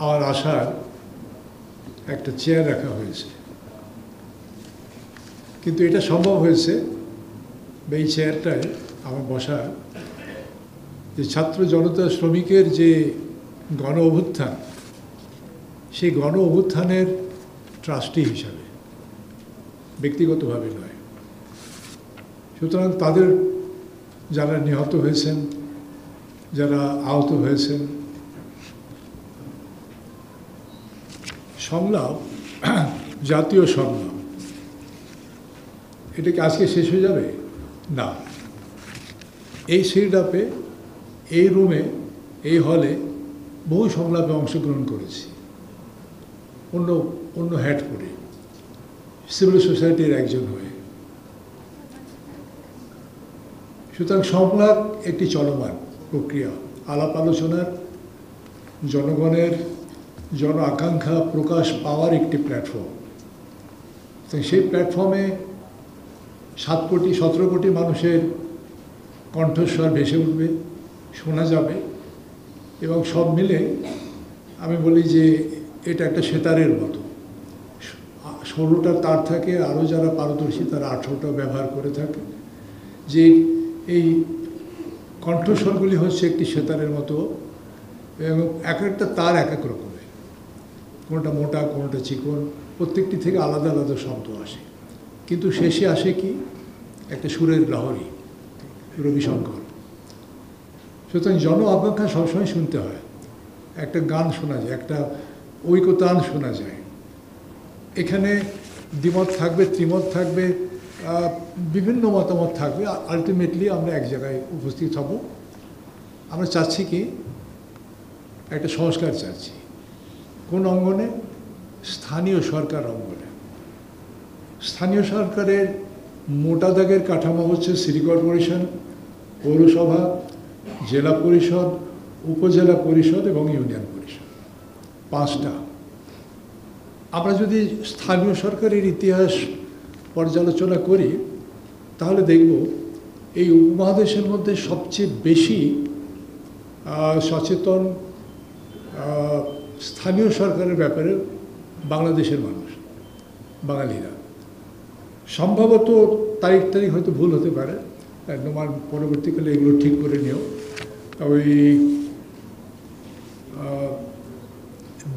আমার আসার একটা চেয়ার রাখা হয়েছে, কিন্তু এটা সম্ভব হয়েছে এই চেয়ারটায় আমার বসা যে ছাত্র জনতা শ্রমিকের যে গণ অভ্যুত্থান, সেই গণ অভ্যুত্থানের ট্রাস্টি হিসাবে, ব্যক্তিগতভাবে নয়। সুতরাং তাদের যারা নিহত হয়েছেন, যারা আহত হয়েছেন, সংলাপ, জাতীয় সংলাপ, এটা কি আজকে শেষ হয়ে যাবে? না। এই সিটআপে, এই রুমে, এই হলে বহু সংলাপে অংশগ্রহণ করেছি, অন্য হ্যাট পরে, সিভিল সোসাইটির একজন হয়ে। সুতরাং সংলাপ একটি চলমান প্রক্রিয়া, আলাপ আলোচনার, জনগণের জন আকাঙ্ক্ষা প্রকাশ পাওয়ার একটি প্ল্যাটফর্ম। তো সেই প্ল্যাটফর্মে 17 কোটি মানুষের কণ্ঠস্বর ভেসে উঠবে, শোনা যাবে, এবং সব মিলে আমি বলি যে এটা একটা সেতারের মতো। 16টা তার থাকে, আরও যারা পারদর্শী তারা 18টা ব্যবহার করে থাকে। যে এই কণ্ঠস্বরগুলি হচ্ছে একটি সেতারের মতো, এবং এক একটা তার এক এক রকমের, কোনোটা মোটা, কোনোটা চিকন, প্রত্যেকটি থেকে আলাদা আলাদা শব্দ আসে, কিন্তু শেষে আসে কি একটা সুরের লহরী, রবিশঙ্কর। সুতরাং জন আকাঙ্ক্ষা সবসময় শুনতে হয়, একটা গান শোনা যায়, একটা ঐকতান শোনা যায়। এখানে দ্বিমত থাকবে, ত্রিমত থাকবে, বিভিন্ন মতামত থাকবে, আলটিমেটলি আমরা এক জায়গায় উপস্থিত হব। আমরা চাচ্ছি কি একটা সংস্কার চাচ্ছি। কোন অঙ্গনে? স্থানীয় সরকার অঙ্গনে। স্থানীয় সরকারের মোটা দাগের কাঠামো হচ্ছে সিটি কর্পোরেশন, পৌরসভা, জেলা পরিষদ, উপজেলা পরিষদ এবং ইউনিয়ন পরিষদ, 5টা। আমরা যদি স্থানীয় সরকারের ইতিহাস পর্যালোচনা করি তাহলে দেখব এই উপমহাদেশের মধ্যে সবচেয়ে বেশি সচেতন স্থানীয় সরকারের ব্যাপারে বাংলাদেশের মানুষ, বাঙালিরা। সম্ভবত তারিখ হয়তো ভুল হতে পারে, তোমার পরবর্তীকালে এগুলো ঠিক করে নিও। ওই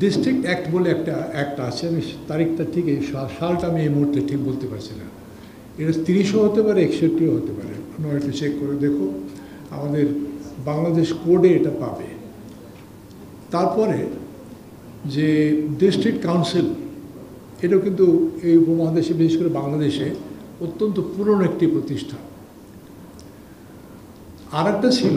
ডিস্ট্রিক্ট অ্যাক্ট বলে একটা অ্যাক্ট আছে, আমি তারিখটা ঠিক, এই সালটা আমি এই মুহূর্তে ঠিক বলতে পারছি না। এটা 30ও হতে পারে, 61ও হতে পারে, একটু চেক করে দেখো, আমাদের বাংলাদেশ কোডে এটা পাবে। তারপরে যে ডিস্ট্রিক্ট কাউন্সিল, এটাও কিন্তু এই উপমহাদেশে, বিশেষ করে বাংলাদেশে অত্যন্ত পুরনো একটি প্রতিষ্ঠান। আর একটা ছিল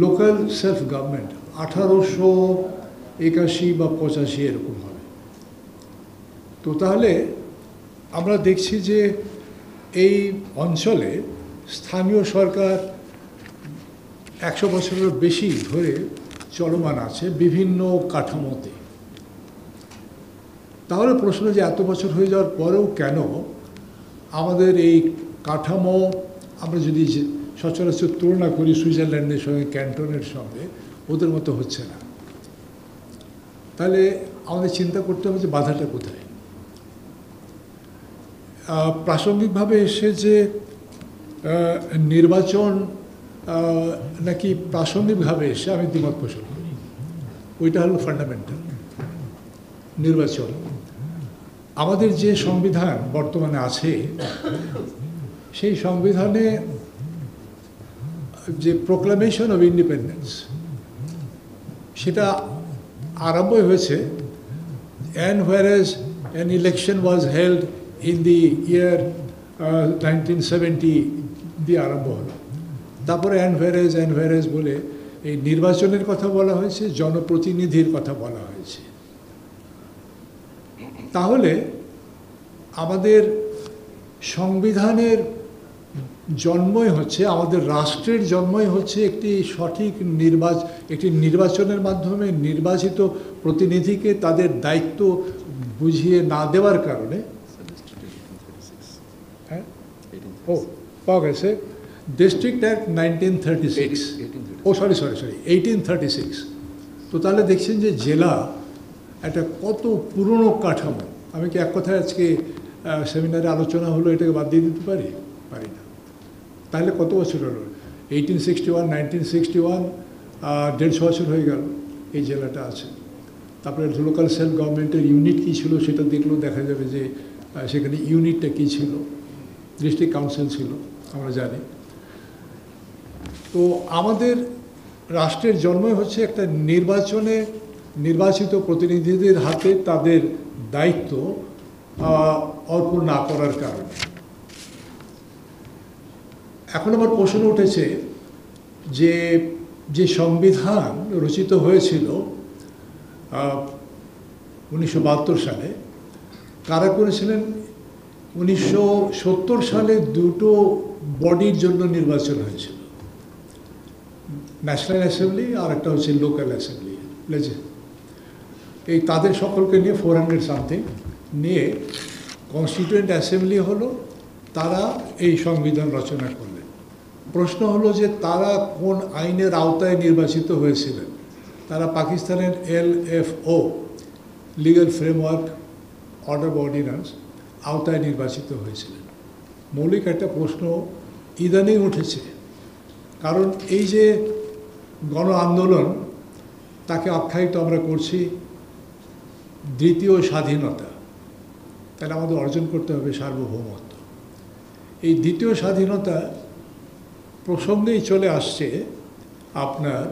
লোকাল সেলফ গভর্নমেন্ট, 1881 বা 85 এরকম হবে। তো তাহলে আমরা দেখছি যে এই অঞ্চলে স্থানীয় সরকার 100 বছরের বেশি ধরে চলমান আছে বিভিন্ন কাঠামোতে। তাহলে প্রশ্ন যে এত বছর হয়ে যাওয়ার পরেও কেন আমাদের এই কাঠামো, আমরা যদি সচরাচর তুলনা করি সুইজারল্যান্ডের সঙ্গে, ক্যান্টনের সঙ্গে, ওদের মতো হচ্ছে না। তাহলে আমাদের চিন্তা করতে হবে যে বাধাটা কোথায়। প্রাসঙ্গিকভাবে এসে যে নির্বাচন নাকি প্রাসঙ্গিকভাবে এসে আমি দ্বিমত পোষণ করি, ওইটা হলো ফান্ডামেন্টাল। নির্বাচন, আমাদের যে সংবিধান বর্তমানে আছে, সেই সংবিধানে যে প্রোক্লামেশন অফ ইন্ডিপেন্ডেন্স, সেটা আরম্ভ হয়েছে and whereas an election was held in the year 1970 দিয়ে আরম্ভ হলো। তারপরে and whereas বলে এই নির্বাচনের কথা বলা হয়েছে, জনপ্রতিনিধির কথা বলা হয়েছে। তাহলে আমাদের সংবিধানের জন্মই হচ্ছে, আমাদের রাষ্ট্রের জন্মই হচ্ছে একটি সঠিক নির্বাচনের মাধ্যমে নির্বাচিত প্রতিনিধিকে তাদের দায়িত্ব বুঝিয়ে না দেওয়ার কারণে। হ্যাঁ, ও পাওয়া গেছে ডিস্ট্রিক্ট অ্যাক্ট 1936, ও সরি 1836। তো তাহলে দেখছেন যে জেলা একটা কত পুরনো কাঠামো। আমি কি এক কথায় আজকে সেমিনারে আলোচনা হলো এটাকে বাদ দিয়ে দিতে পারি? পারি না। তাহলে কত বছর হলো? 1861, 1961, 150 বছর হয়ে গেল এই জেলাটা আছে। তারপরে লোকাল সেলফ গভর্নমেন্টের ইউনিট কী ছিল সেটা দেখলেও দেখা যাবে যে সেখানে ইউনিটটা কী ছিল, ডিস্ট্রিক্ট কাউন্সিল ছিল, আমরা জানি। তো আমাদের রাষ্ট্রের জন্মই হচ্ছে একটা নির্বাচনে নির্বাচিত প্রতিনিধিদের হাতে তাদের দায়িত্ব অর্পণ না করার কারণে। এখন আবার প্রশ্ন উঠেছে যে যে সংবিধান রচিত হয়েছিল 1972 সালে, কারা করেছিলেন? 1970 সালে দুটো বডির জন্য নির্বাচন হয়েছিল, ন্যাশনাল অ্যাসেম্বলি আর একটা হচ্ছে লোকাল অ্যাসেম্বলি। এই তাদের সকলকে নিয়ে 400 সামথিং নিয়ে কনস্টিটিউয়েন্ট অ্যাসেম্বলি হলো, তারা এই সংবিধান রচনা করলেন। প্রশ্ন হলো যে তারা কোন আইনের আওতায় নির্বাচিত হয়েছিলেন? তারা পাকিস্তানের LFO, legal framework order ordinance আওতায় নির্বাচিত হয়েছিলেন। মৌলিক একটা প্রশ্ন ইদানিং উঠেছে, কারণ এই যে গণ আন্দোলন, তাকে আখ্যায়িত আমরা করছি দ্বিতীয় স্বাধীনতা, তাহলে আমাদের অর্জন করতে হবে সার্বভৌমত্ব। এই দ্বিতীয় স্বাধীনতা প্রসঙ্গেই চলে আসছে আপনার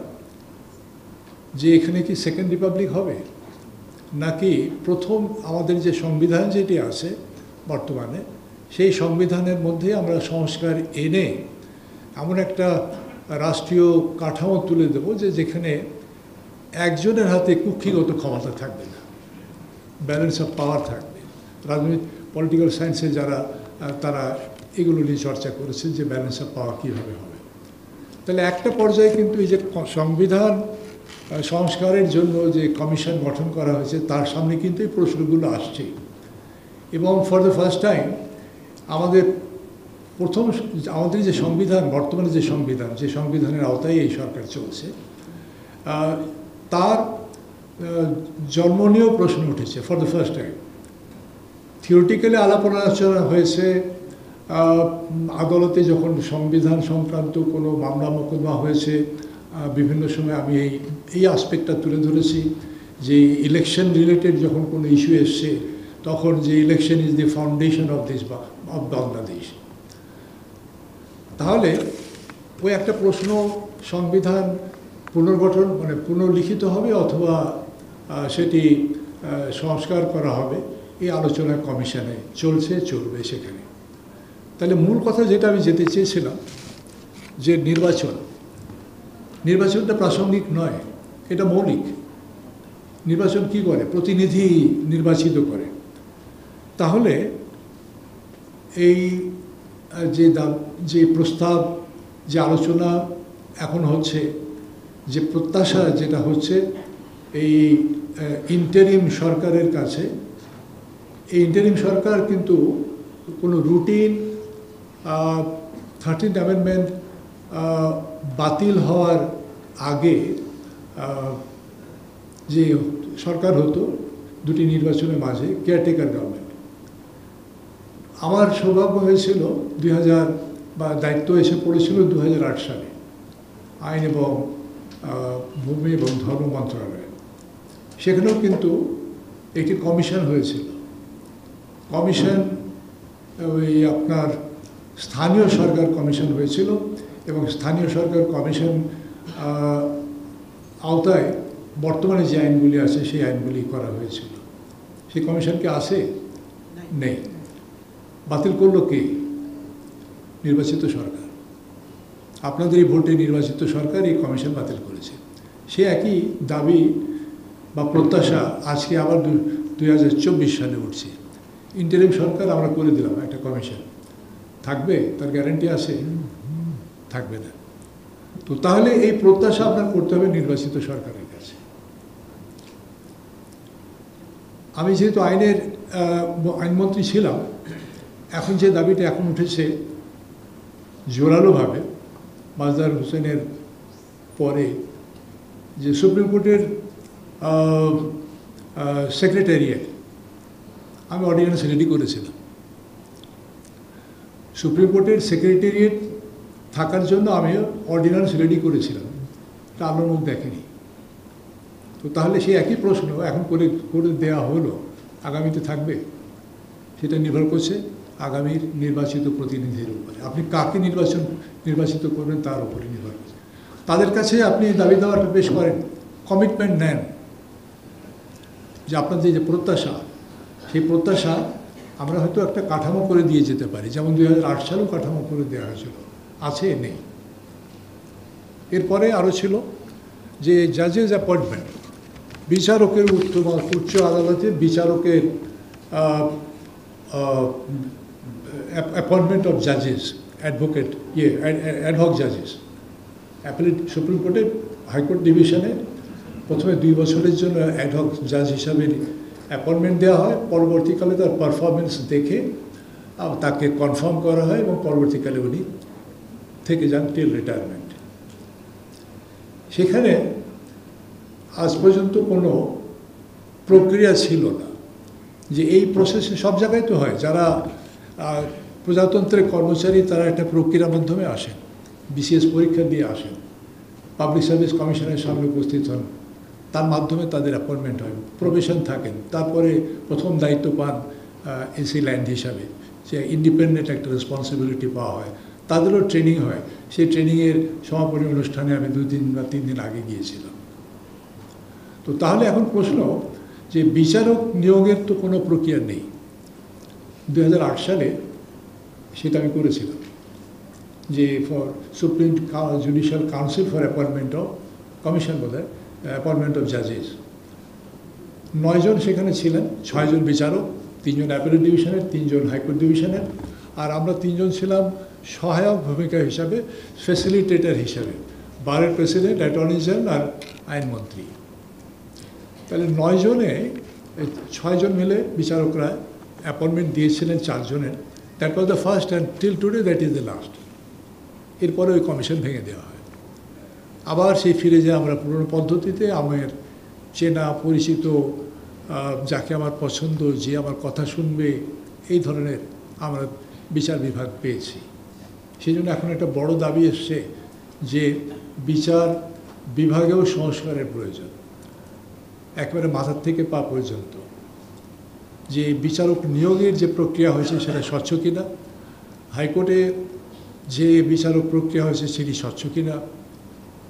যে এখানে কি সেকেন্ড রিপাবলিক হবে, নাকি প্রথম আমাদের যে সংবিধান যেটি আছে বর্তমানে, সেই সংবিধানের মধ্যে আমরা সংস্কার এনে এমন একটা রাষ্ট্রীয় কাঠামো তুলে দেব যে যেখানে একজনের হাতে কুক্ষিগত ক্ষমতা থাকবে না, ব্যালেন্স অফ পাওয়ার থাকবে। রাজনীতি পলিটিক্যাল সায়েন্সে যারা তারা এগুলো নিয়ে চর্চা করেছেন যে ব্যালেন্স অফ পাওয়ার কীভাবে হবে। তাহলে একটা পর্যায়ে কিন্তু এই যে সংবিধান সংস্কারের জন্য যে কমিশন গঠন করা হয়েছে, তার সামনে কিন্তু এই প্রশ্নগুলো আসছে। এবং ফর দ্য ফার্স্ট টাইম আমাদের আমাদের যে সংবিধান, বর্তমানে যে সংবিধানের আওতায় এই সরকার চলছে, তার জন্ম নিয়েও প্রশ্ন উঠেছে for the first time. Theoretically আলাপ আলোচনা হয়েছে, আদালতে যখন সংবিধান সংক্রান্ত কোনো মামলা মোকদ্দমা হয়েছে, বিভিন্ন সময় আমি এই আসপেক্টটা তুলে ধরেছি যে ইলেকশন রিলেটেড যখন কোনো ইস্যু এসছে, তখন যে election is the foundation of Bangladesh. তাহলে ওই একটা প্রশ্ন, সংবিধান পুনর্গঠন মানে পুনর্লিখিত হবে অথবা সেটি সংস্কার করা হবে, এই আলোচনা কমিশনে চলবে সেখানে। তাহলে মূল কথা যেটা আমি যেতে চেয়েছিলাম যে নির্বাচনটা প্রাসঙ্গিক নয়, এটা মৌলিক। নির্বাচন কি করে? প্রতিনিধি নির্বাচিত করে। তাহলে এই যে প্রস্তাব, যে আলোচনা এখন হচ্ছে, যে প্রত্যাশা যেটা হচ্ছে এই ইন্টারিম সরকারের কাছে, এই ইন্টারিম সরকার কিন্তু কোনো রুটিন 13th অ্যামেন্ডমেন্ট বাতিল হওয়ার আগে যে সরকার হতো দুটি নির্বাচনের মাঝে, কেয়ারটেকার গভর্নমেন্ট। আমার সৌভাগ্য হয়েছিল 2000 বা দায়িত্ব এসে পড়েছিল 2008 সালে আইন এবং ভূমি এবং ধর্ম মন্ত্রণালয়ে। সেখানেও কিন্তু একটি কমিশন হয়েছিল। কমিশন ওই আপনার স্থানীয় সরকার কমিশন হয়েছিল, এবং স্থানীয় সরকার কমিশন আওতায় বর্তমানে যে আইনগুলি আছে সেই আইনগুলি করা হয়েছিল। সেই কমিশন কি আছে? নেই। বাতিল করলো কে? নির্বাচিত সরকার। আপনাদের এই ভোটে নির্বাচিত সরকার এই কমিশন বাতিল করেছে। সে একই দাবি বা প্রত্যাশা আজকে আবার 2024 সালে উঠছে। ইন্টারিম সরকার আমরা করে দিলাম একটা কমিশন, থাকবে? তার গ্যারান্টি আছে? থাকবে না। তো তাহলে এই প্রত্যাশা আপনার করতে হবে নির্বাচিত সরকারের কাছে। আমি যেহেতু আইনমন্ত্রী ছিলাম, এখন যে দাবিটা এখন উঠেছে জোরালোভাবে মাজহার হোসেনের পরে, যে সুপ্রিম কোর্টের সেক্রেটারিয়েট আমি অর্ডিন্যান্স রেডি করেছিলাম। সুপ্রিম কোর্টের সেক্রেটারিয়েট থাকার জন্য আমি অর্ডিন্যান্স রেডি করেছিলাম, তা আমার মুখ দেখেনি। তো তাহলে সেই একই প্রশ্ন এখন করে দেওয়া হলো, আগামীতে থাকবে? সেটা নির্ভর করছে আগামীর নির্বাচিত প্রতিনিধির উপরে। আপনি কাকে নির্বাচিত করবেন তার উপরে নির্ভর করছে। তাদের কাছে আপনি দাবি দাওয়াটা পেশ করেন, কমিটমেন্ট নেন যে আপনাদের যে প্রত্যাশা, সেই প্রত্যাশা আমরা হয়তো একটা কাঠামো করে দিয়ে যেতে পারি, যেমন 2008 সালেও কাঠামো করে দেওয়া হয়েছিল, আছে নেই। এরপরে আরও ছিল যে জাজেস অ্যাপয়েন্টমেন্ট, বিচারকের উচ্চ আদালতের বিচারকের appointment of জাজেস, advocate ad hoc জাজেস। Appellate supreme কোর্টে হাইকোর্ট ডিভিশনে প্রথমে 2 বছরের জন্য অ্যাডহক জাজ হিসাবে অ্যাপয়েন্টমেন্ট দেওয়া হয়, পরবর্তীকালে তার পারফরমেন্স দেখে তাকে কনফার্ম করা হয় এবং পরবর্তীকালে উনি থেকে যান টিল রিটায়ারমেন্ট। সেখানে আজ পর্যন্ত কোনো প্রক্রিয়া ছিল না যে এই প্রসেসে, সব জায়গায় তো হয়, যারা প্রজাতন্ত্রের কর্মচারী তারা একটা প্রক্রিয়ার মাধ্যমে আসেন, বিসিএস পরীক্ষা দিয়ে আসেন, পাবলিক সার্ভিস কমিশনের সামনে উপস্থিত হন, তার মাধ্যমে তাদের অ্যাপয়েন্টমেন্ট হয়, প্রবেশন থাকেন, তারপরে প্রথম দায়িত্ব পান এসি ল্যান্ড হিসাবে, যে ইন্ডিপেন্ডেন্ট একটা রেসপন্সিবিলিটি পাওয়া হয়, তাদেরও ট্রেনিং হয়। সেই ট্রেনিংয়ের সমাপনী অনুষ্ঠানে আমি 2 দিন বা 3 দিন আগে গিয়েছিলাম। তো তাহলে এখন প্রশ্ন যে বিচারক নিয়োগের তো কোনো প্রক্রিয়া নেই। 2008 সালে সেটা আমি করেছিলাম, যে for supreme judicial council for appointment of commission, বোধহয় অ্যাপয়েন্টমেন্ট অফ জাজেস, 9 জন সেখানে ছিলেন, 6 জন বিচারক, 3 জন অ্যাপিলেট ডিভিশনের, 3 জন হাইকোর্ট ডিভিশনের, আর আমরা 3 জন ছিলাম সহায়ক ভূমিকা হিসাবে, ফ্যাসিলিটেটর হিসাবে, বারের প্রেসিডেন্ট, অ্যাটর্নি জেনারেল আর আইনমন্ত্রী। তাহলে 9 জনে 6 জন মিলে বিচারকরা অ্যাপয়েন্টমেন্ট দিয়েছিলেন 4 জনের। That was the first and till today that is the last. এরপরে ওই কমিশন ভেঙে দেওয়া হয়, আবার সেই ফিরে যায় আমরা পুরনো পদ্ধতিতে। আমার চেনা পরিচিত, যাকে আমার পছন্দ, যে আমার কথা শুনবে, এই ধরনের আমরা বিচার বিভাগ পেয়েছি। সেই জন্য এখন একটা বড় দাবি এসছে যে বিচার বিভাগেও সংস্কারের প্রয়োজন, একেবারে মাথার থেকে পা পর্যন্ত। যে বিচারক নিয়োগের যে প্রক্রিয়া হয়েছে সেটা স্বচ্ছ কিনা, হাইকোর্টে যে বিচারক প্রক্রিয়া হয়েছে সেটি স্বচ্ছ কিনা,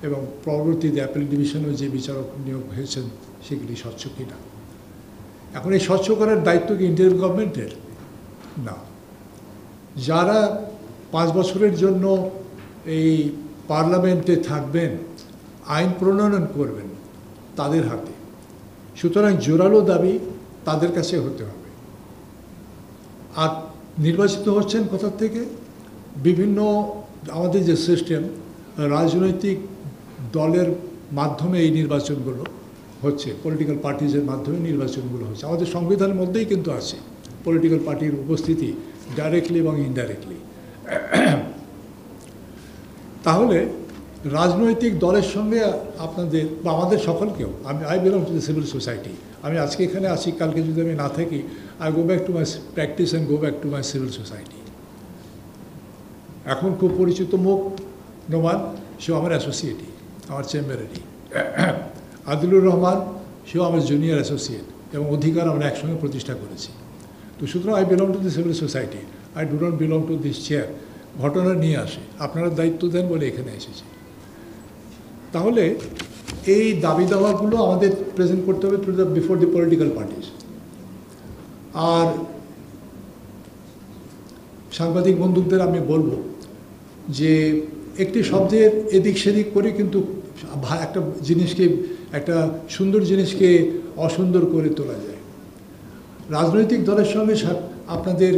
এবং পরবর্তীতে অ্যাপিল ডিভিশনেও যে বিচারক নিয়োগ হয়েছেন সেগুলি স্বচ্ছ কিনা। এখন এই স্বচ্ছ করার দায়িত্ব কি ইন্ডিয়ান গভর্নমেন্টের? না। যারা 5 বছরের জন্য এই পার্লামেন্টে থাকবেন, আইন প্রণয়ন করবেন, তাদের হাতে। সুতরাং জোরালো দাবি তাদের কাছে হতে হবে। আর নির্বাচিত হচ্ছেন কোথা থেকে? বিভিন্ন আমাদের যে সিস্টেম, রাজনৈতিক দলের মাধ্যমে এই নির্বাচনগুলো হচ্ছে, পলিটিক্যাল পার্টিজের মাধ্যমে নির্বাচনগুলো হচ্ছে। আমাদের সংবিধানের মধ্যেই কিন্তু আছে পলিটিক্যাল পার্টির উপস্থিতি, ডাইরেক্টলি এবং ইনডাইরেক্টলি। তাহলে রাজনৈতিক দলের সঙ্গে আপনাদের বা আমাদের সকলকেও, I belong to the civil society, আমি আজকে এখানে আছি, কালকে যদি আমি না থাকি, I go back to my practice and go back to my civil society. এখন খুব পরিচিত মুখ নোমান, সেও আমার অ্যাসোসিয়েটই, আমার চেম্বারেরই। আদিলুর রহমান, সেও আমার জুনিয়র অ্যাসোসিয়েট, এবং অধিকার আমরা একসঙ্গে প্রতিষ্ঠা করেছি। তো সুতরাং I belong to the civil society, I do not belong to this chair. ঘটনা নিয়ে আসে, আপনারা দায়িত্ব দেন বলে এখানে এসেছি। তাহলে এই দাবি দাওয়াগুলো আমাদের প্রেজেন্ট করতে হবে to the before the political parties. আর সাংবাদিক বন্ধুদের আমি বলবো যে একটি শব্দের এদিক সেদিক করে কিন্তু একটা জিনিসকে, একটা সুন্দর জিনিসকে অসুন্দর করে তোলা যায়। রাজনৈতিক দলের সঙ্গে আপনাদের,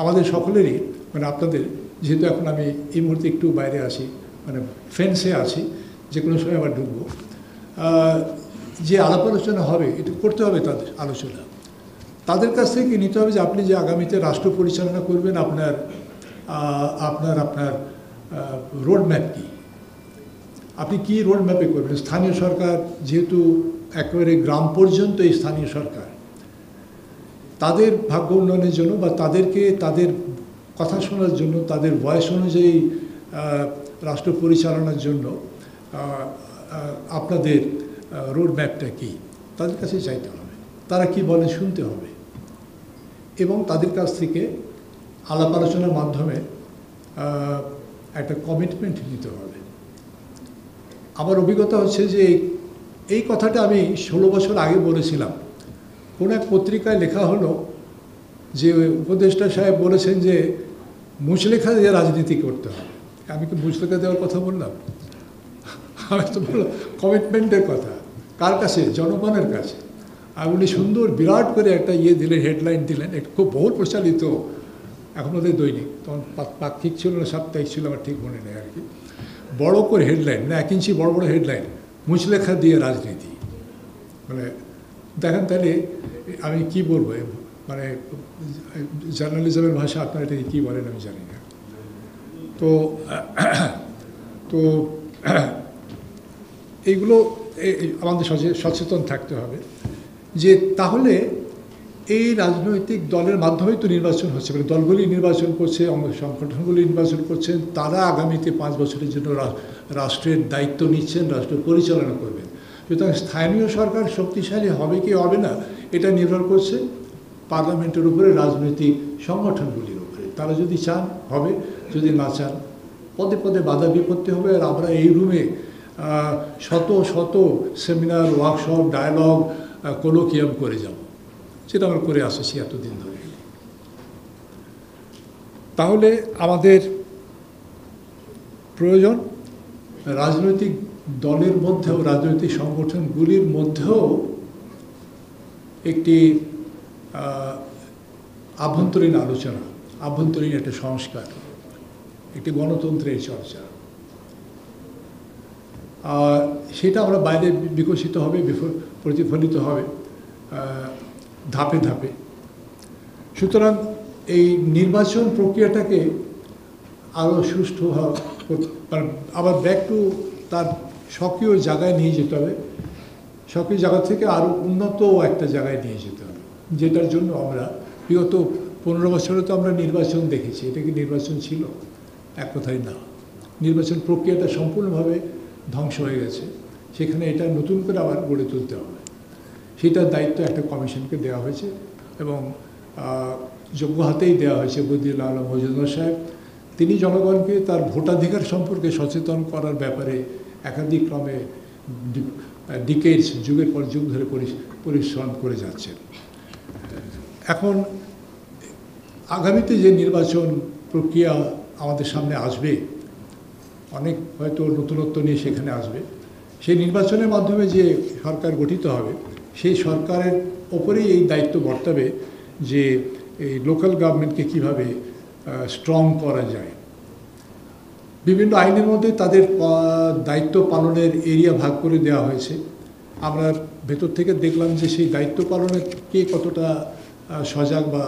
আমাদের সকলেরই, মানে আপনাদের, যেহেতু এখন আমি এই মুহূর্তে একটু বাইরে আছি, মানে ফেন্সে আছি, যে কোনো সময় আবার ঢুকবো, যে আলাপ আলোচনা হবে এটা করতে হবে, তাদের আলোচনা তাদের কাছ থেকে নিতে হবে যে আপনি যে আগামীতে রাষ্ট্র পরিচালনা করবেন, আপনার আপনার আপনার রোড ম্যাপ কী, আপনি কী রোড ম্যাপে করবেন। স্থানীয় সরকার যেহেতু একেবারে গ্রাম পর্যন্ত এই স্থানীয় সরকার তাদের ভাগ্য উন্নয়নের জন্য বা তাদেরকে তাদের কথা শোনার জন্য, তাদের বয়স অনুযায়ী রাষ্ট্র পরিচালনার জন্য আপনাদের রোড ম্যাপটা কী, তাদের কাছে চাইতে হবে। তারা কি বলে শুনতে হবে এবং তাদের কাছ থেকে আলাপ আলোচনার মাধ্যমে একটা কমিটমেন্ট নিতে হবে। আমার অভিজ্ঞতা হচ্ছে যে এই কথাটা আমি 16 বছর আগে বলেছিলাম। কোনো এক পত্রিকায় লেখা হলো যে উপদেষ্টা সাহেব বলেছেন যে মুচলেখা দিয়ে রাজনীতি করতে হবে। আমি কি মুচলেখা দেওয়ার কথা বললাম? আমি তো বললাম কমিটমেন্টের কথা। কার কাছে? জনগণের কাছে। আর উনি সুন্দর বিরাট করে একটা দিলেন, হেডলাইন দিলেন, একটা খুব বহুল প্রচারিত, এখন ওদের দৈনিক, তখন পাক্ষিক ছিল না সাপ্তাহিক ছিল, আমার ঠিক মনে নেই আর কি। বড় করে হেডলাইন, না 1 ইঞ্চি বড় বড় হেডলাইন, মুচলেখা দিয়ে রাজনীতি। মানে দেখেন তাহলে আমি কি বলবো, মানে জার্নালিজমের ভাষা আপনারা এটাকে কী বলেন আমি জানি না। তো তো এইগুলো আমাদের সচেতন থাকতে হবে যে তাহলে এই রাজনৈতিক দলের মাধ্যমেই তো নির্বাচন হচ্ছে, মানে দলগুলি নির্বাচন করছে, সংগঠনগুলি নির্বাচন করছেন, তারা আগামীতে 5 বছরের জন্য রাষ্ট্রের দায়িত্ব নিচ্ছেন, রাষ্ট্র পরিচালনা করবেন। সুতরাং স্থানীয় সরকার শক্তিশালী হবে কি হবে না এটা নির্ভর করছে পার্লামেন্টের উপরে, রাজনৈতিক সংগঠনগুলির উপরে। তারা যদি চান হবে, যদি না চান পদে পদে বাধা বিপত্তি হবে। আর আমরা এই রুমে শত শত সেমিনার, ওয়ার্কশপ, ডায়ালগ, কোলোকিয়াম করে যাব, যেটা আমরা করে আসছি এতদিন ধরে। তাহলে আমাদের প্রয়োজন রাজনৈতিক দলের মধ্যেও, রাজনৈতিক সংগঠনগুলির মধ্যেও একটি আভ্যন্তরীণ আলোচনা, আভ্যন্তরীণ একটা সংস্কার, একটি গণতন্ত্রের চর্চা। সেটা আমরা বাইরে বিকশিত হবে, প্রতিফলিত হবে ধাপে ধাপে। সুতরাং এই নির্বাচন প্রক্রিয়াটাকে আরও সুষ্ঠু আবার ব্যাক টু তার সক্রিয় জায়গায় নিয়ে যেতে হবে, সক্রিয় জায়গা থেকে আরও উন্নত একটা জায়গায় নিয়ে যেতে হবে, যেটার জন্য আমরা বিগত 15 বছরে তো আমরা নির্বাচন দেখেছি। এটা কি নির্বাচন ছিল? এক কথায় না। নির্বাচন প্রক্রিয়াটা সম্পূর্ণভাবে ধ্বংস হয়ে গেছে। সেখানে এটা নতুন করে আবার গড়ে তুলতে হবে। সেটার দায়িত্ব একটা কমিশনকে দেওয়া হয়েছে এবং যোগ্য হাতেই দেওয়া হয়েছে বদিউল্লাহ আলম মজুমদার সাহেব। তিনি জনগণকে তার ভোটাধিকার সম্পর্কে সচেতন করার ব্যাপারে একাধিক ক্রমে ডিকেডস, যুগের পর যুগ ধরে পরিশ্রম করে যাচ্ছেন। এখন আগামীতে যে নির্বাচন প্রক্রিয়া আমাদের সামনে আসবে, অনেক হয়তো নতুনত্ব নিয়ে সেখানে আসবে। সেই নির্বাচনের মাধ্যমে যে সরকার গঠিত হবে, সেই সরকারের ওপরেই এই দায়িত্ব বর্তাবে যে এই লোকাল গভর্নমেন্টকে কীভাবে স্ট্রং করা যায়। বিভিন্ন আইনের মধ্যে তাদের দায়িত্ব পালনের এরিয়া ভাগ করে দেওয়া হয়েছে। আমরা ভেতর থেকে দেখলাম যে সেই দায়িত্ব পালনে কে কতটা সজাগ বা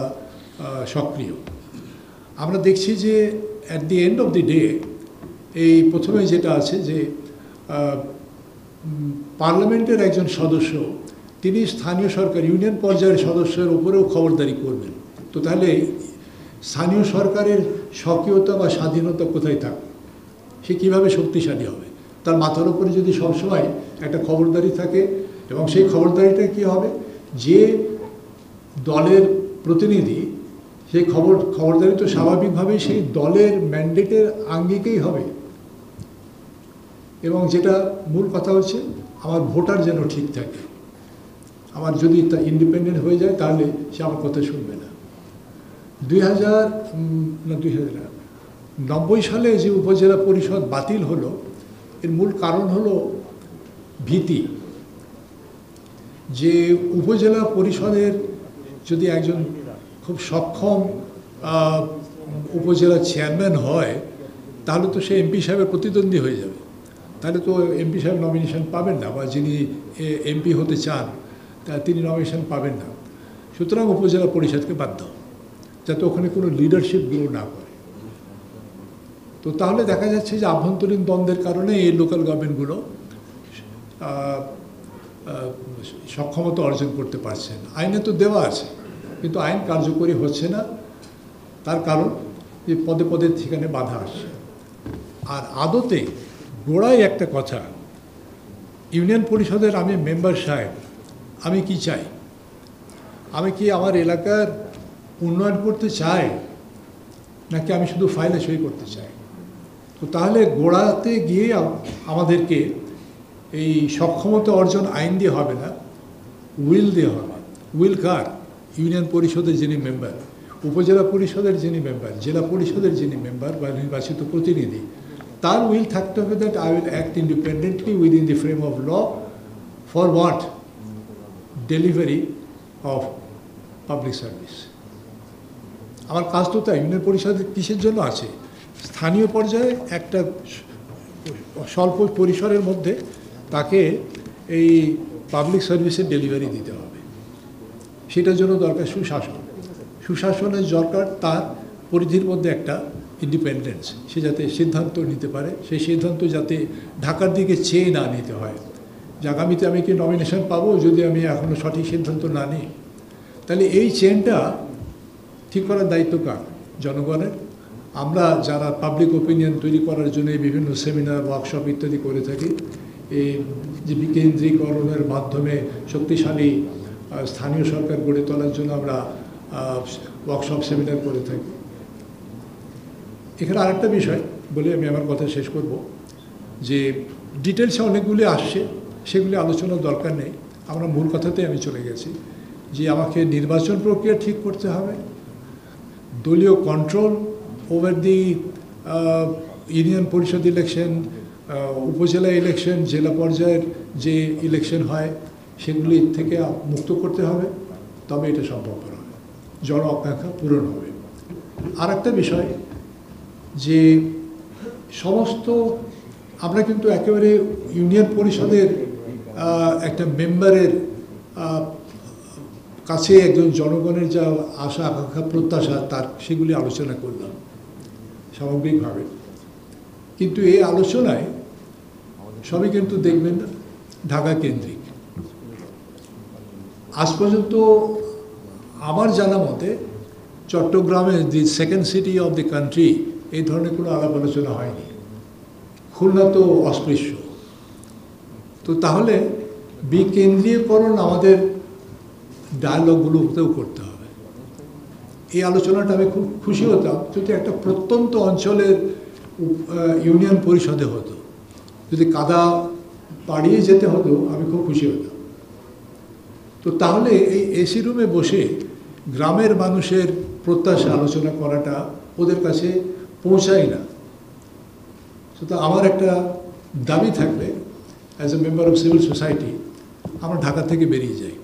সক্রিয়। আমরা দেখছি যে at the end of the day এই প্রথমে যেটা আছে যে পার্লামেন্টের একজন সদস্য তিনি স্থানীয় সরকার, ইউনিয়ন পর্যায়ের সদস্যের উপরেও খবরদারি করবেন। তো তাহলে স্থানীয় সরকারের স্বকীয়তা বা স্বাধীনতা কোথায় থাকবে? সে কীভাবে শক্তিশালী হবে? তার মাথার উপরে যদি সবসময় একটা খবরদারি থাকে, এবং সেই খবরদারিটা কী হবে, যে দলের প্রতিনিধি সেই খবরদারি তো স্বাভাবিকভাবেই সেই দলের ম্যান্ডেটের আঙ্গিকেই হবে। এবং যেটা মূল কথা হচ্ছে আমার ভোটার যেন ঠিক থাকে। আমার যদি তা ইন্ডিপেন্ডেন্ট হয়ে যায় তাহলে সে আমার কথা শুনবে না। 1990 সালে যে উপজেলা পরিষদ বাতিল হলো, এর মূল কারণ হলো ভীতি যে উপজেলা পরিষদের যদি একজন খুব সক্ষম উপজেলা চেয়ারম্যান হয় তাহলে তো সে এমপি সাহেবের প্রতিদ্বন্দ্বী হয়ে যাবে। তাহলে তো এমপি সাহেব নমিনেশন পাবেন না, বা যিনি এমপি হতে চান তিনি নমিনেশন পাবেন না। সুতরাং উপজেলা পরিষদকে বাদ দাও, যাতে ওখানে কোনো লিডারশিপ গ্রো না করে। তো তাহলে দেখা যাচ্ছে যে আভ্যন্তরীণ দ্বন্দ্বের কারণে এই লোকাল গভর্নমেন্টগুলো সক্ষমতা অর্জন করতে পারছেন। আইনে তো দেওয়া আছে, কিন্তু আইন কার্যকরী হচ্ছে না। তার কারণ যে পদে পদে সেখানে বাধা আসছে। আর আদতে গোড়ায় একটা কথা, ইউনিয়ন পরিষদের আমি মেম্বার সাহেব, আমি কি চাই? আমি কি আমার এলাকার উন্নয়ন করতে চাই, নাকি আমি শুধু ফাইলে সই করতে চাই? তো তাহলে গোড়াতে গিয়ে আমাদেরকে এই সক্ষমতা অর্জন আইন দিয়ে হবে না, উইল দিয়ে হবে। Will car? ইউনিয়ন পরিষদের যিনি মেম্বার, উপজেলা পরিষদের যিনি মেম্বার, জেলা পরিষদের যিনি মেম্বার বা নির্বাচিত প্রতিনিধি, তার উইল থাকতে হবে that I will act independently within the frame of law for what? Delivery of public service. আমার কাজ তো তাই। ইউনিয়ন পরিষদ কিসের জন্য আছে? স্থানীয় পর্যায়ে একটা স্বল্প পরিসরের মধ্যে তাকে এই পাবলিক সার্ভিসের ডেলিভারি দিতে হবে। সেটার জন্য দরকার সুশাসন। সুশাসনের দরকার তার পরিধির মধ্যে একটা ইন্ডিপেন্ডেন্স, সে যাতে সিদ্ধান্ত নিতে পারে, সেই সিদ্ধান্ত যাতে ঢাকার দিকে চেয়ে না নিতে হয় যে আগামীতে আমি কি নমিনেশন পাবো যদি আমি এখনও সঠিক সিদ্ধান্ত না নিই। তাহলে এই চেনটা ঠিক করার দায়িত্ব কার? জনগণের। আমরা যারা পাবলিক ওপিনিয়ন তৈরি করার জন্য বিভিন্ন সেমিনার, ওয়ার্কশপ ইত্যাদি করে থাকি, এই যে বিকেন্দ্রীকরণের মাধ্যমে শক্তিশালী স্থানীয় সরকার গড়ে তোলার জন্য আমরা ওয়ার্কশপ সেমিনার করে থাকি। এখানে আরেকটা বিষয় বলে আমি আমার কথা শেষ করব, যে ডিটেলসে অনেকগুলি আসছে, সেগুলি আলোচনার দরকার নেই। আমরা মূল কথাতে আমি চলে গেছি যে আমাকে নির্বাচন প্রক্রিয়া ঠিক করতে হবে, দলীয় কন্ট্রোল ওভার দি ইউনিয়ন পরিষদ ইলেকশন, উপজেলা ইলেকশন, জেলা পর্যায়ের যে ইলেকশন হয় সেগুলি থেকে মুক্ত করতে হবে, তবে এটা সম্ভব হবে, জন আকাঙ্ক্ষা পূরণ হবে। আর একটা বিষয় যে সমস্ত আমরা কিন্তু একেবারে ইউনিয়ন পরিষদের একটা মেম্বারের কাছে একজন জনগণের যা আশা আকাঙ্ক্ষা প্রত্যাশা তার সেগুলি আলোচনা করলাম সামগ্রিকভাবে, কিন্তু এই আলোচনায় সবই কিন্তু দেখবেন না ঢাকা কেন্দ্রিক। আজ পর্যন্ত আমার জানা মতে চট্টগ্রামে the second city of the country এই ধরনের কোনো আলাপ আলোচনা হয়নি। খুলনা তো অস্পৃশ্য। তো তাহলে বিকেন্দ্রীয়করণ আমাদের ডায়ালগুলোতেও করতে হবে। এই আলোচনাটা আমি খুব খুশি হতাম যদি একটা প্রত্যন্ত অঞ্চলের ইউনিয়ন পরিষদে হতো, যদি কাদা পাড়িয়ে যেতে হতো আমি খুব খুশি হতাম। তো তাহলে এই এসি রুমে বসে গ্রামের মানুষের প্রত্যাশা আলোচনা করাটা ওদের কাছে পৌঁছায় না। সুতরাং আমার একটা দাবি থাকবে as a member of civil society, আমরা ঢাকা থেকে বেরিয়ে যাই।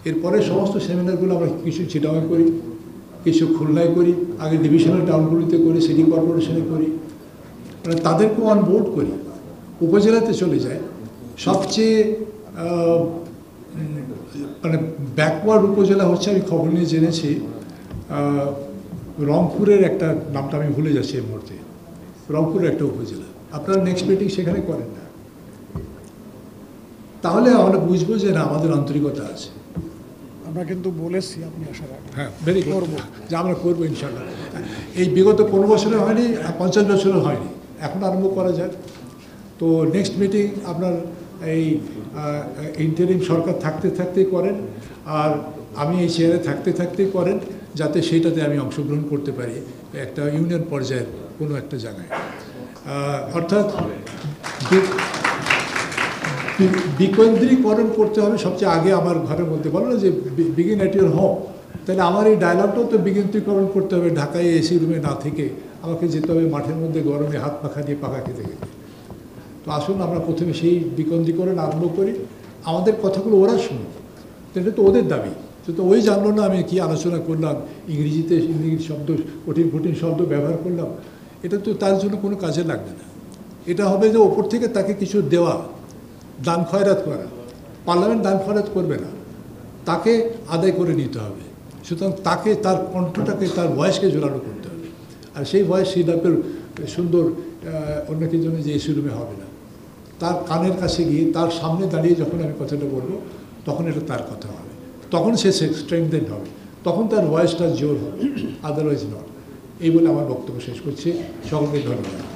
এরপরে সমস্ত সেমিনারগুলো আমরা কিছু চিটাগাং করি, কিছু খুলনায় করি, আগে ডিভিশনাল টাউনগুলিতে করি, সিটি কর্পোরেশনে করি, মানে তাদেরকে অন বোর্ড করি, উপজেলাতে চলে যায়। সবচেয়ে মানে ব্যাকওয়ার্ড উপজেলা হচ্ছে, আমি খবর নিয়ে জেনেছি, রংপুরের একটা নামটা আমি ভুলে যাচ্ছি এই মুহূর্তে, রংপুরের একটা উপজেলা। আপনারা নেক্সট মিটিং সেখানে করেন না, তাহলে আমরা বুঝবো যে না আমাদের আন্তরিকতা আছে। আমরা কিন্তু বলেছি আপনি আসার আগে, হ্যাঁ, ভেরি করবো যে আমরা করবো ইনশাল্লাহ। এই বিগত 15 বছরে হয়নি, 50 বছরে হয়নি, এখন আরম্ভ করা যায়। তো নেক্সট মিটিং আপনার এই ইন্টারিম সরকার থাকতে থাকতেই করেন, আর আমি এই চেয়ারে থাকতে থাকতেই করেন, যাতে সেইটাতে আমি অংশগ্রহণ করতে পারি একটা ইউনিয়ন পর্যায়ের কোনো একটা জায়গায়। অর্থাৎ বিকেন্দ্রীকরণ করতে হবে সবচেয়ে আগে আমার ঘরের মধ্যে। বলো না যে বিগিন অ্যাট ইউর হোম, তাহলে আমার এই ডায়লগটাও তো বিকেন্দ্রীকরণ করতে হবে। ঢাকায় এসি রুমে না থেকে আমাকে যেতে হবে মাঠের মধ্যে গরমে হাত পাখা দিয়ে পাখা খেতে খেতে। তো আসুন আমরা প্রথমে সেই বিকেন্দ্রীকরণ আরম্ভ করি, আমাদের কথাগুলো ওরা শুনুক, এটা তো ওদের দাবি। তো ওই জানলো না আমি কি আলোচনা করলাম, ইংরেজিতে ইংরেজি শব্দ, কঠিন কঠিন শব্দ ব্যবহার করলাম, এটা তো তার জন্য কোনো কাজে লাগবে না। এটা হবে যে ওপর থেকে তাকে কিছু দেওয়া, দান খয়রাত করা। পার্লামেন্ট দান খয়রাত করবে না, তাকে আদায় করে নিতে হবে। সুতরাং তাকে, তার কণ্ঠটাকে, তার ভয়েসকে জোরালো করতে হবে। আর সেই ভয়েস সিডাপের সুন্দর অন্য কিছু জন্য যে এসি রুমে হবে না। তার কানের কাছে গিয়ে তার সামনে দাঁড়িয়ে যখন আমি কথাটা বলবো তখন এটা তার কথা হবে, তখন সে স্ট্রেংথেন হবে, তখন তার ভয়েসটা জোর হবে, আদারওয়াইজ নট। এই বলে আমার বক্তব্য শেষ করছি। সকলকে ধন্যবাদ।